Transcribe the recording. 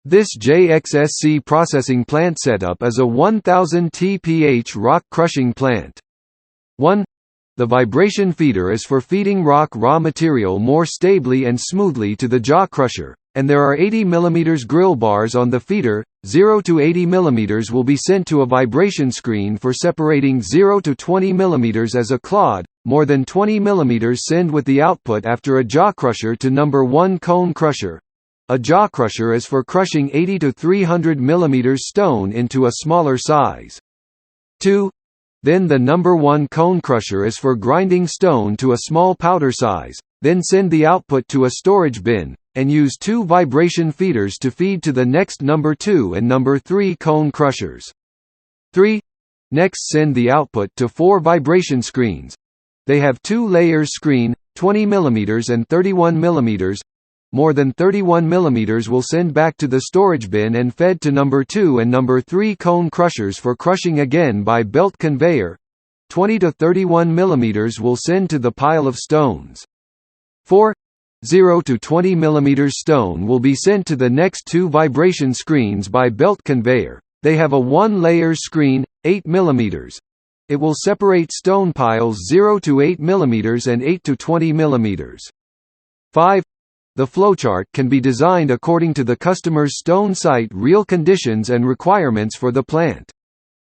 This JXSC processing plant setup is a 1000 TPH rock crushing plant. 1. The vibration feeder is for feeding rock raw material more stably and smoothly to the jaw crusher, and there are 80 mm grill bars on the feeder. 0 to 80 mm will be sent to a vibration screen for separating 0 to 20 mm as a clod. More than 20 mm send with the output after a jaw crusher to number 1 cone crusher. A jaw crusher is for crushing 80 to 300 mm stone into a smaller size. 2. Then the number 1 cone crusher is for grinding stone to a small powder size, then send the output to a storage bin, and use 2 vibration feeders to feed to the next number 2 and number 3 cone crushers. 3. Next send the output to 4 vibration screens. They have 2 layers screen, 20 mm and 31 mm. More than 31 mm will send back to the storage bin and fed to number 2 and number 3 cone crushers for crushing again by belt conveyor. 20 to 31 mm will send to the pile of stones. 4. 0 to 20 mm stone will be sent to the next 2 vibration screens by belt conveyor. They have a 1-layer screen, 8 mm. It will separate stone piles 0 to 8 mm and 8 to 20 mm. 5. The flowchart can be designed according to the customer's stone site real conditions and requirements for the plant.